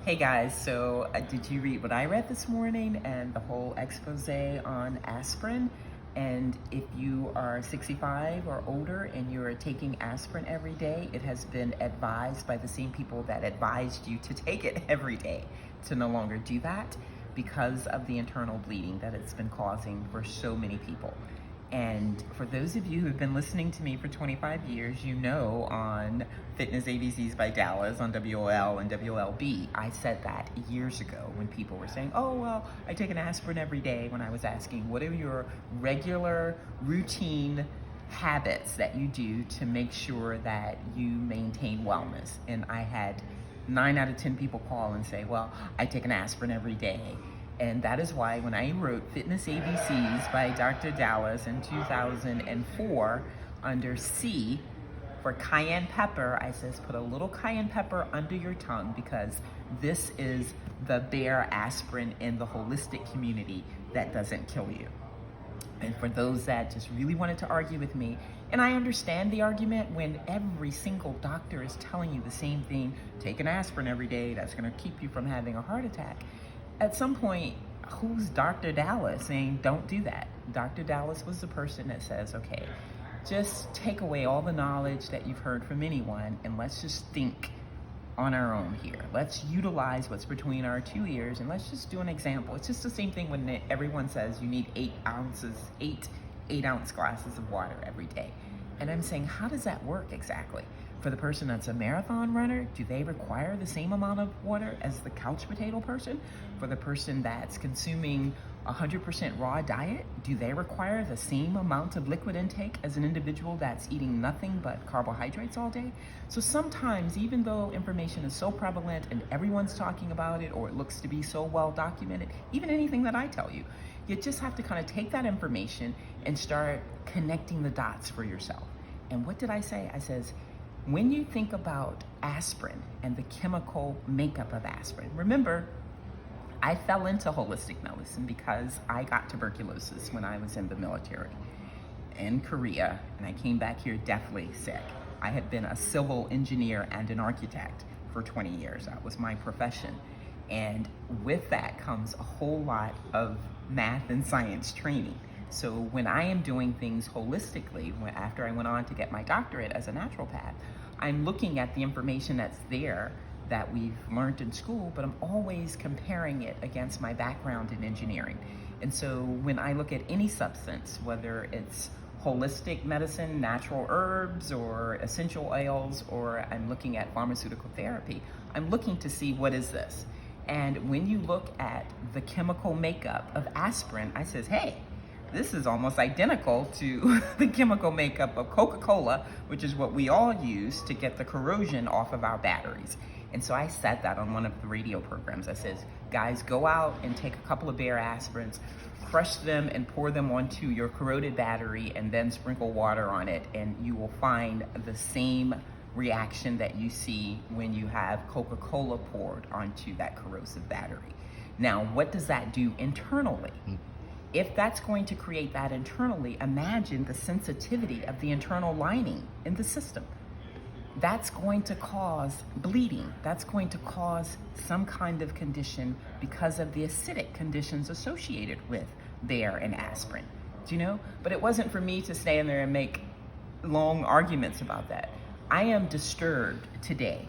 Hey guys, so did you read what I read this morning and the whole expose on aspirin? And if you are 65 or older and you're taking aspirin every day, it has been advised by the same people that advised you to take it every day to no longer do that because of the internal bleeding that it's been causing for so many people. And for those of you who've been listening to me for 25 years, you know on Fitness ABCs by Dallas on WOL and WLB, I said that years ago when people were saying, oh, well, I take an aspirin every day, when I was asking, what are your regular routine habits that you do to make sure that you maintain wellness? And I had 9 out of 10 people call and say, well, I take an aspirin every day. And that is why when I wrote Fitness ABCs by Dr. Dallas in 2004, under C for cayenne pepper, I says put a little cayenne pepper under your tongue because this is the bare aspirin in the holistic community that doesn't kill you. And for those that just really wanted to argue with me, and I understand the argument when every single doctor is telling you the same thing, take an aspirin every day, that's gonna keep you from having a heart attack. At some point, who's Dr. Dallas saying don't do that? Dr. Dallas was the person that says, okay, just take away all the knowledge that you've heard from anyone and let's just think on our own here. Let's utilize what's between our 2 ears and let's just do an example. It's just the same thing when everyone says you need 8 ounce glasses of water every day. And I'm saying, how does that work exactly? For the person that's a marathon runner, do they require the same amount of water as the couch potato person? For the person that's consuming 100% raw diet, do they require the same amount of liquid intake as an individual that's eating nothing but carbohydrates all day? So sometimes, even though information is so prevalent and everyone's talking about it, or it looks to be so well documented, even anything that I tell you, you just have to kind of take that information and start connecting the dots for yourself. And what did I say? I says, when you think about aspirin and the chemical makeup of aspirin, remember, I fell into holistic medicine because I got tuberculosis when I was in the military in Korea, and I came back here deathly sick. I had been a civil engineer and an architect for 20 years. That was my profession. And with that comes a whole lot of math and science training. So when I am doing things holistically, after I went on to get my doctorate as a naturopath, I'm looking at the information that's there that we've learned in school, but I'm always comparing it against my background in engineering. And so when I look at any substance, whether it's holistic medicine, natural herbs, or essential oils, or I'm looking at pharmaceutical therapy, I'm looking to see what is this. And when you look at the chemical makeup of aspirin, I says, hey, this is almost identical to the chemical makeup of Coca-Cola, which is what we all use to get the corrosion off of our batteries. And so I said that on one of the radio programs. I says, guys, go out and take a couple of bare aspirins, crush them and pour them onto your corroded battery and then sprinkle water on it, and you will find the same reaction that you see when you have Coca-Cola poured onto that corrosive battery. Now, what does that do internally? If that's going to create that internally, imagine the sensitivity of the internal lining in the system. That's going to cause bleeding. That's going to cause some kind of condition because of the acidic conditions associated with Bayer and aspirin. Do you know? But it wasn't for me to stand there and make long arguments about that. I am disturbed today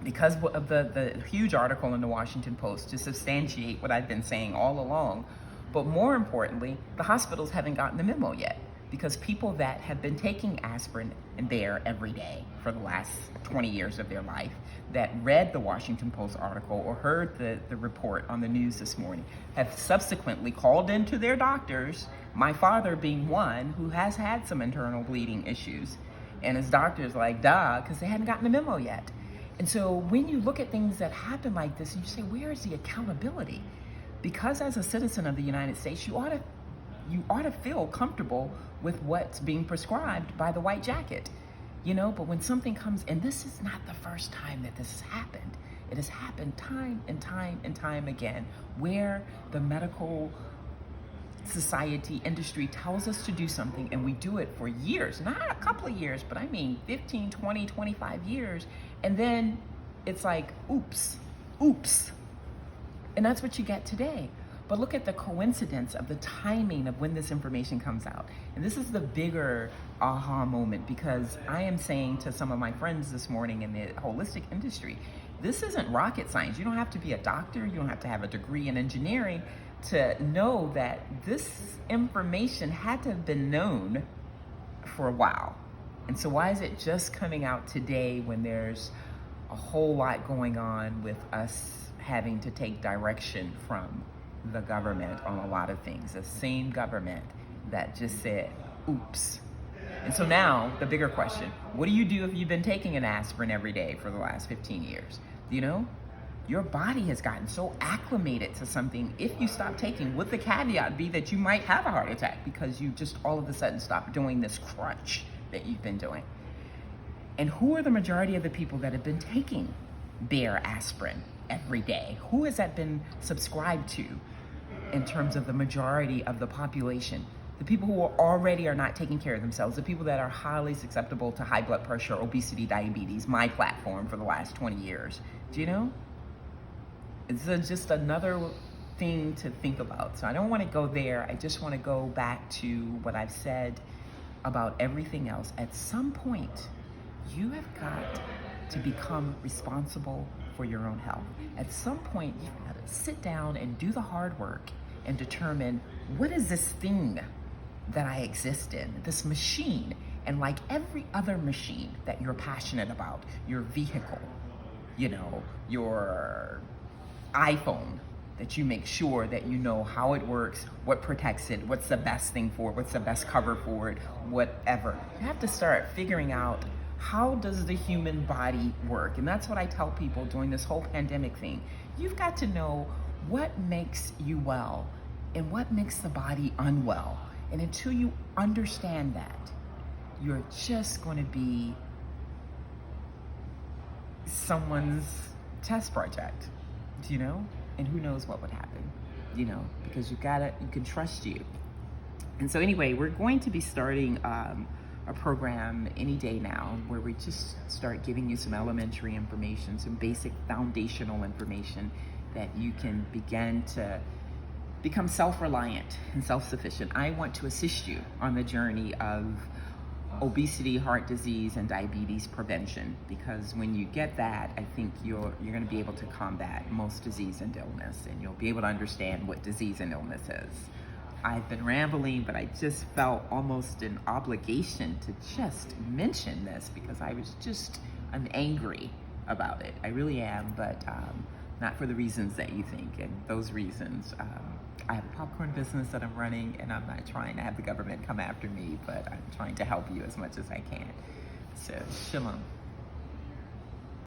because of the huge article in the Washington Post to substantiate what I've been saying all along. But more importantly, the hospitals haven't gotten the memo yet, because people that have been taking aspirin and Bayer every day for the last 20 years of their life, that read the Washington Post article or heard the report on the news this morning, have subsequently called into their doctors, my father being one who has had some internal bleeding issues. And his doctor's like, duh, because they hadn't gotten the memo yet. And so when you look at things that happen like this, and you say, where is the accountability? Because as a citizen of the United States, you ought to feel comfortable with what's being prescribed by the white jacket, you know. But when something comes, and this is not the first time that this has happened, it has happened time and time and time again, where the medical society industry tells us to do something and we do it for years, not a couple of years, but I mean 15, 20, 25 years, and then it's like, oops, Oops. And that's what you get today. But look at the coincidence of the timing of when this information comes out. And this is the bigger aha moment, because I am saying to some of my friends this morning in the holistic industry, this isn't rocket science. You don't have to be a doctor. You don't have to have a degree in engineering to know that this information had to have been known for a while. And so why is it just coming out today when there's a whole lot going on with us having to take direction from the government on a lot of things? The same government that just said, oops. And so now the bigger question, what do you do if you've been taking an aspirin every day for the last 15 years? You know, your body has gotten so acclimated to something. If you stop taking, would the caveat be that you might have a heart attack because you just all of a sudden stopped doing this crunch that you've been doing? And who are the majority of the people that have been taking bare aspirin every day? Who has that been subscribed to in terms of the majority of the population? The people who already are not taking care of themselves, the people that are highly susceptible to high blood pressure, obesity, diabetes, my platform for the last 20 years. Do you know? It's just another thing to think about. So I don't want to go there. I just want to go back to what I've said about everything else. At some point, you have got to become responsible for your own health. At some point, you've got to sit down and do the hard work and determine, what is this thing that I exist in, this machine? And like every other machine that you're passionate about, your vehicle, you know, your iPhone, that you make sure that you know how it works, what protects it, what's the best thing for it, what's the best cover for it, whatever. You have to start figuring out, how does the human body work? And that's what I tell people during this whole pandemic thing. You've got to know what makes you well and what makes the body unwell. And until you understand that, you're just going to be someone's test project, you know? And who knows what would happen, you know, because you can trust you. And so anyway, we're going to be starting a program any day now where we just start giving you some elementary information, some basic foundational information that you can begin to become self-reliant and self-sufficient. I want to assist you on the journey of obesity, heart disease, and diabetes prevention, because when you get that, I think you're going to be able to combat most disease and illness, and you'll be able to understand what disease and illness is. I've been rambling, but I just felt almost an obligation to just mention this because I'm angry about it. I really am, but not for the reasons that you think. And those reasons, I have a popcorn business that I'm running, and I'm not trying to have the government come after me, but I'm trying to help you as much as I can. So, shalom.